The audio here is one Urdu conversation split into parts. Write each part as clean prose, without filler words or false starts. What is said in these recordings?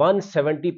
170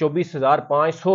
24,500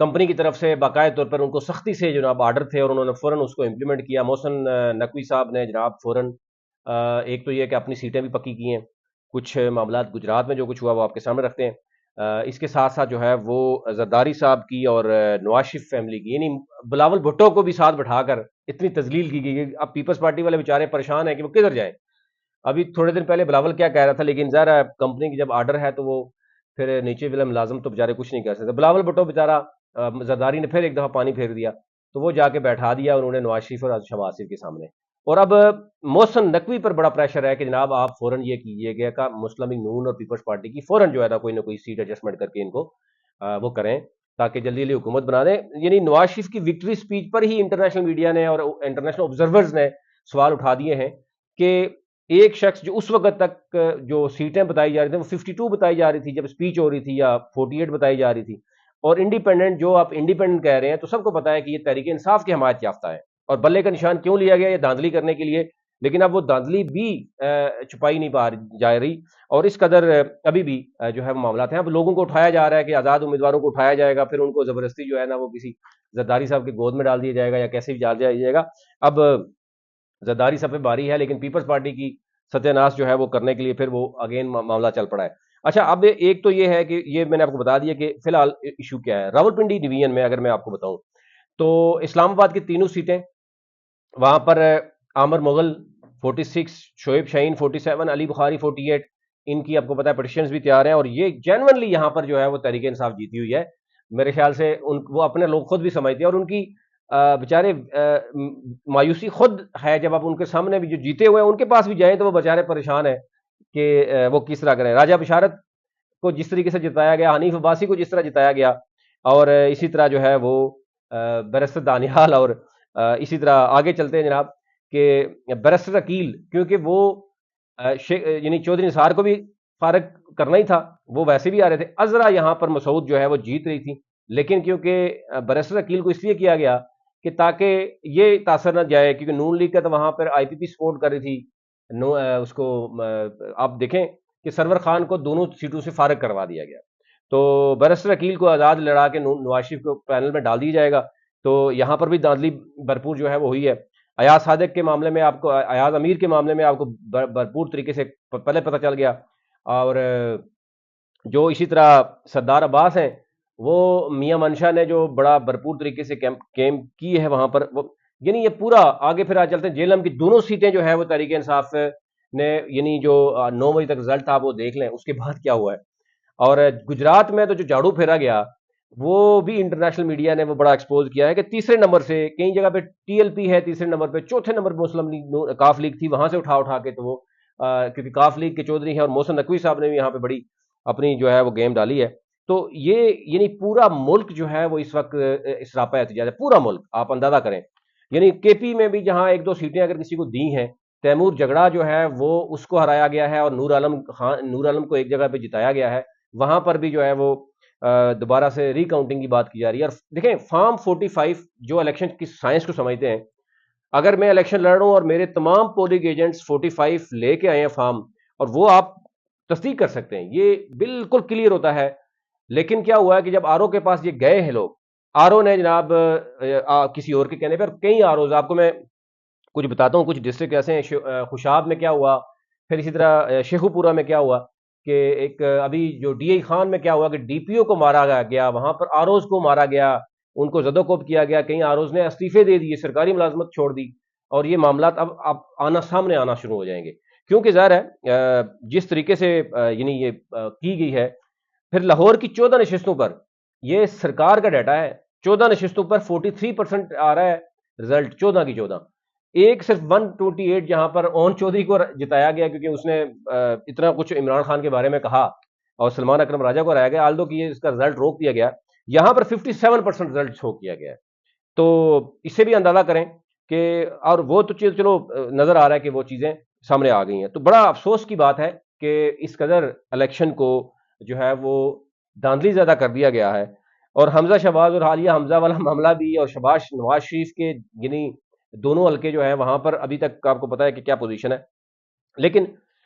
کمپنی کی طرف سے باقاعدہ طور پر ان کو سختی سے جناب آرڈر تھے اور انہوں نے فوراً اس کو امپلیمنٹ کیا. محسن نقوی صاحب نے جناب فوراً ایک تو یہ کہ اپنی سیٹیں بھی پکی کی ہیں. کچھ معاملات گجرات میں جو کچھ ہوا وہ آپ کے سامنے رکھتے ہیں. اس کے ساتھ ساتھ جو ہے وہ زرداری صاحب کی اور نواز شریف فیملی کی، یعنی بلاول بھٹو کو بھی ساتھ بٹھا کر اتنی تذلیل کی گئی. اب پیپلز پارٹی والے بیچارے پریشان ہیں کہ وہ کدھر جائیں. ابھی تھوڑے دن پہلے بلاول کیا کہہ رہا تھا، لیکن ظاہر ہے کمپنی کی جب آرڈر ہے تو وہ پھر نیچے والے ملازم تو بےچارے کچھ نہیں کر سکتے. بلاول بھٹو بیچارہ زرداری نے پھر ایک دفعہ پانی پھیر دیا تو وہ جا کے بیٹھا دیا انہوں نے نواز شریف اور شہباز شریف کے سامنے. اور اب محسن نقوی پر بڑا پریشر ہے کہ جناب آپ فوراً یہ کیجیے گا کہ مسلم لیگ نون اور پیپلز پارٹی کی فوراً جو ہے نا کوئی نہ کوئی سیٹ ایڈجسٹمنٹ کر کے ان کو وہ کریں تاکہ جلدی جلدی حکومت بنا دیں. یعنی نواز شریف کی وکٹری سپیچ پر ہی انٹرنیشنل میڈیا نے اور انٹرنیشنل آبزرورز نے سوال اٹھا دیے ہیں کہ ایک شخص جو اس وقت تک جو سیٹیں بتائی جا رہی تھیں وہ 52 بتائی جا رہی تھی جب اسپیچ ہو رہی تھی، یا 48 بتائی جا رہی تھی، اور انڈیپینڈنٹ جو آپ انڈیپینڈنٹ کہہ رہے ہیں تو سب کو پتا ہے کہ یہ تحریک انصاف کی حمایت یافتہ ہے. اور بلے کا نشان کیوں لیا گیا؟ یہ دھاندلی کرنے کے لیے. لیکن اب وہ دھاندلی بھی چھپائی نہیں پا جا رہی اور اس قدر ابھی بھی جو ہے وہ معاملات ہیں. اب لوگوں کو اٹھایا جا رہا ہے کہ آزاد امیدواروں کو اٹھایا جائے گا، پھر ان کو زبردستی جو ہے نا وہ کسی زرداری صاحب کے گود میں ڈال دیا جائے گا یا کیسے بھی ڈال دیا جائے گا. اب زرداری صاحب پہ باری ہے لیکن پیپلز پارٹی کی ستیہ ناش جو ہے وہ کرنے کے لیے پھر وہ اگین معاملہ چل پڑا ہے. اچھا اب ایک تو یہ ہے کہ یہ میں نے آپ کو بتا دیا کہ فی الحال ایشو کیا ہے. راولپنڈی ڈویژن میں اگر میں آپ کو بتاؤں تو اسلام آباد کی تینوں سیٹیں وہاں پر عامر مغل 46، شعیب شاہین 47، علی بخاری 48، ان کی آپ کو پتا ہے پٹیشنز بھی تیار ہیں اور یہ جینونلی یہاں پر جو ہے وہ تحریک انصاف جیتی ہوئی ہے. میرے خیال سے وہ اپنے لوگ خود بھی سمجھتے ہیں اور ان کی بیچارے مایوسی خود ہے جب آپ ان کے سامنے بھی جو جیتے ہوئے ہیں ان کے پاس بھی جائیں تو وہ بیچارے پریشان ہیں کہ وہ کس طرح کریں. راجہ بشارت کو جس طریقے سے جتایا گیا، حنیف عباسی کو جس طرح جتایا گیا، اور اسی طرح جو ہے وہ بیرسٹر دانیال، اور اسی طرح آگے چلتے ہیں جناب کہ بیرسٹر عقیل، کیونکہ وہ یعنی چودھری نثار کو بھی فارغ کرنا ہی تھا، وہ ویسے بھی آ رہے تھے. عذرا یہاں پر مسعود جو ہے وہ جیت رہی تھی لیکن کیونکہ بیرسٹر عقیل کو اس لیے کیا گیا کہ تاکہ یہ تاثر نہ جائے کیونکہ نون لیگ کا تو وہاں پر آئی پی پی سپورٹ کر رہی تھی اس کو آپ دیکھیں کہ سرور خان کو دونوں سیٹوں سے فارغ کروا دیا گیا تو بیرسٹر عقیل کو آزاد لڑا کے نواز شریف کو پینل میں ڈال دیا جائے گا. تو یہاں پر بھی دھاندلی بھرپور جو ہے وہ ہوئی ہے. ایاز صادق کے معاملے میں آپ کو، ایاز امیر کے معاملے میں آپ کو بھرپور طریقے سے پہلے پتہ چل گیا. اور جو اسی طرح سردار عباس ہیں وہ میاں منشا نے جو بڑا بھرپور طریقے سے کیمپ کی ہے وہاں پر وہ، یعنی یہ پورا آگے پھر آج چلتے ہیں. جیلم کی دونوں سیٹیں جو ہے وہ تحریک انصاف نے، یعنی جو 9 بجے تک رزلٹ تھا وہ دیکھ لیں اس کے بعد کیا ہوا ہے. اور گجرات میں تو جو جھاڑو پھیرا گیا وہ بھی انٹرنیشنل میڈیا نے وہ بڑا ایکسپوز کیا ہے کہ تیسرے نمبر سے کئی جگہ پہ ٹی ایل پی ہے تیسرے نمبر پہ، چوتھے نمبر پہ مسلم لیگ کاف لیگ تھی وہاں سے اٹھا کے تو وہ کیونکہ کاف لیگ کے چودھری ہیں اور محسن نقوی صاحب نے بھی یہاں پہ بڑی اپنی جو ہے وہ گیم ڈالی ہے. تو یہ یعنی پورا ملک جو ہے وہ اس وقت اسراپا احتجاج ہے، پورا ملک آپ اندازہ کریں. یعنی کے پی میں بھی جہاں ایک دو سیٹیں اگر کسی کو دی ہیں، تیمور جھگڑا جو ہے وہ اس کو ہرایا گیا ہے اور نور عالم کو ایک جگہ پہ جتایا گیا ہے، وہاں پر بھی جو ہے وہ دوبارہ سے ری کاؤنٹنگ کی بات کی جا رہی ہے. اور دیکھیں فارم 45 جو الیکشن کی سائنس کو سمجھتے ہیں، اگر میں الیکشن لڑ رہا ہوں اور میرے تمام پولنگ ایجنٹس 45 لے کے آئے ہیں فارم، اور وہ آپ تصدیق کر سکتے ہیں یہ بالکل کلیئر ہوتا ہے. لیکن کیا ہوا ہے کہ جب آر او کے پاس یہ گئے ہیں لوگ، آر او نے جناب کسی اور کے کہنے پر کئی آر اوز آپ کو میں کچھ بتاتا ہوں، کچھ ڈسٹرکٹ ایسے ہیں. خوشاب میں کیا ہوا، پھر اسی طرح شیخو پورہ میں کیا ہوا کہ ایک ابھی جو ڈی ای خان میں کیا ہوا کہ ڈی پی او کو مارا گیا، وہاں پر آر اوز کو مارا گیا، ان کو زد و کوب کیا گیا، کئی آر اوز نے استعفے دے دیے، سرکاری ملازمت چھوڑ دی. اور یہ معاملات اب سامنے آنا شروع ہو جائیں گے کیونکہ ظاہر ہے جس طریقے سے یعنی یہ کی گئی ہے. پھر لاہور کی 14 نشستوں پر، یہ سرکار کا ڈیٹا ہے، 14 نشستوں پر 43% آ رہا ہے رزلٹ، 14 کی 14. ایک صرف 128 جہاں پر اون چودھری کو جتایا گیا کیونکہ اس نے اتنا کچھ عمران خان کے بارے میں کہا اور سلمان اکرم راجہ کو ہرایا گیا، آلدو کہ اس کا رزلٹ روک دیا گیا. یہاں پر 57% رزلٹ شو کیا گیا ہے. تو اس سے بھی اندازہ کریں کہ، اور وہ تو چلو نظر آ رہا ہے کہ وہ چیزیں سامنے آ گئی ہیں. تو بڑا افسوس کی بات ہے کہ اس قدر الیکشن کو جو ہے وہ دھاندلی زیادہ کر دیا گیا ہے. اور حمزہ شہباز اور حالیہ حمزہ والا معاملہ بھی، اور شہباز نواز شریف کے یعنی دونوں حلقے جو ہیں وہاں پر ابھی تک آپ کو پتا ہے کہ کیا پوزیشن ہے. لیکن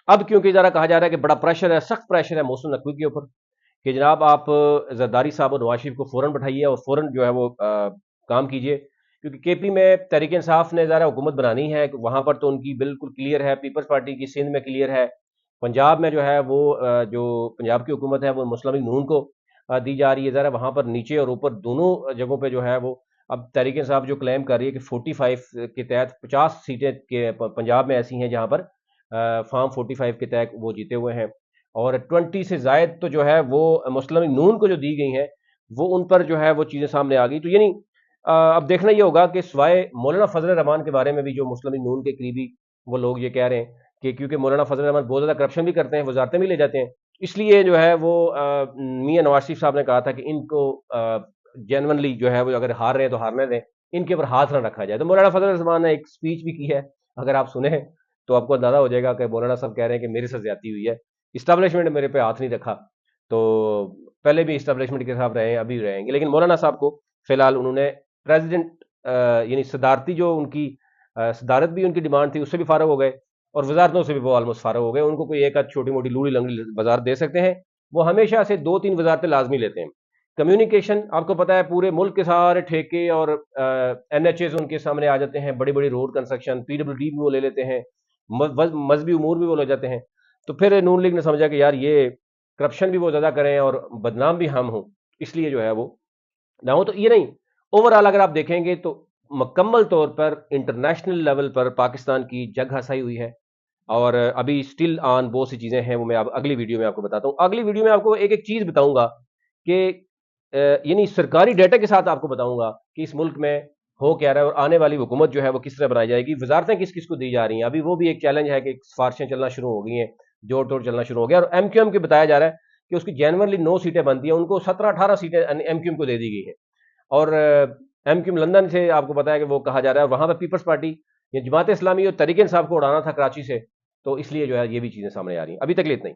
اب کیونکہ ذرا کہا جا رہا ہے کہ بڑا پریشر ہے، سخت پریشر ہے محسن نقوی کے اوپر، کہ جناب آپ زرداری صاحب اور نواز شریف کو فوراً بٹھائیے اور فوراً جو ہے وہ کام کیجیے، کیونکہ کے پی میں تحریک انصاف نے ظاہر حکومت بنانی ہے، وہاں پر تو ان کی بالکل کلیئر ہے، پیپلز پارٹی کی سندھ میں کلیئر ہے، پنجاب میں جو ہے وہ جو پنجاب کی حکومت ہے وہ مسلم لیگ نون کو دی جا رہی ہے، ذرا وہاں پر نیچے اور اوپر دونوں جگہوں پہ جو ہے وہ اب تحریک انصاف جو کلیم کر رہی ہے کہ 45 کے تحت 50 سیٹیں کے پنجاب میں ایسی ہیں جہاں پر فارم 45 کے تحت وہ جیتے ہوئے ہیں، اور 20 سے زائد تو جو ہے وہ مسلم لیگ نون کو جو دی گئی ہیں وہ ان پر جو ہے وہ چیزیں سامنے آ گئی، تو یعنی اب دیکھنا یہ ہوگا کہ سوائے مولانا فضل الرحمان کے بارے میں بھی جو مسلم لیگ نون کے قریبی وہ لوگ یہ کہہ رہے ہیں کہ کیونکہ مولانا فضل الرحمان بہت زیادہ کرپشن بھی کرتے ہیں، وزارتیں بھی لے جاتے ہیں، اس لیے جو ہے وہ میاں نواز شریف صاحب نے کہا تھا کہ ان کو جینونلی جو ہے وہ اگر ہار رہے ہیں تو ہارنے دیں، ان کے اوپر ہاتھ نہ رکھا جائے۔ تو مولانا فضل الرحمان نے ایک سپیچ بھی کی ہے، اگر آپ سنیں تو آپ کو اندازہ ہو جائے گا کہ مولانا صاحب کہہ رہے ہیں کہ میرے ساتھ زیادتی ہوئی ہے، اسٹیبلشمنٹ نے میرے پہ ہاتھ نہیں رکھا، تو پہلے بھی اسٹیبلشمنٹ کے ساتھ رہے ہیں، ابھی رہیں گے، لیکن مولانا صاحب کو فی الحال انہوں نے پریزیڈنٹ یعنی صدارتی جو ان کی صدارت بھی ان کی ڈیمانڈ تھی اس سے بھی فارغ ہو گئے، اور وزارتوں سے بھی وہ آلموسٹ فارغ ہو گئے، ان کو کوئی ایک آدھ چھوٹی موٹی لوڑی لنگڑی وزارت دے سکتے ہیں، وہ ہمیشہ سے 2-3 وزارتیں لازمی لیتے ہیں۔ کمیونیکیشن آپ کو پتا ہے پورے ملک کے سارے ٹھیکے اور این ایچ ایز ان کے سامنے آ جاتے ہیں، بڑی بڑی road construction, P W D بھی وہ لے لیتے ہیں، مذہبی امور بھی وہ لے جاتے ہیں، تو پھر نون لیگ نے سمجھا کہ یار یہ کرپشن بھی وہ زیادہ کریں اور بدنام بھی ہم ہوں، اس لیے جو ہے وہ نہ ہو، تو یہ نہیں اوور آل اگر آپ دیکھیں گے تو مکمل طور پر انٹرنیشنل لیول پر پاکستان کی جگ ہنسائی ہوئی ہے، اور ابھی اسٹل آن بہت سی چیزیں ہیں، وہ میں اگلی ویڈیو میں آپ کو بتاتا ہوں، اگلی ویڈیو میں آپ کو ایک ایک چیز بتاؤں گا کہ یعنی سرکاری ڈیٹا کے ساتھ آپ کو بتاؤں گا کہ اس ملک میں ہو کیا رہا ہے، اور آنے والی حکومت جو ہے وہ کس طرح بنائی جائے گی، وزارتیں کس کس کو دی جا رہی ہیں، ابھی وہ بھی ایک چیلنج ہے کہ سفارشیں چلنا شروع ہو گئی ہیں، جوڑ توڑ چلنا شروع ہو گیا، اور ایم کیو ایم کے بتایا جا رہا ہے کہ اس کی جینورلی 9 سیٹیں بنتی ہیں، ان کو 17-18 سیٹیں ایم کیو ایم کو دے دی گئی ہیں، اور ایم کیو ایم لندن سے آپ کو پتا ہے کہ وہ کہا جا رہا ہے، وہاں پہ پیپلز پارٹی یا جماعت اسلامی اور تحریک انصاف کو اڑانا تھا کراچی سے، تو اس لیے جو ہے یہ بھی چیزیں سامنے آ رہی ہیں، ابھی تک لیے اتنا ہی۔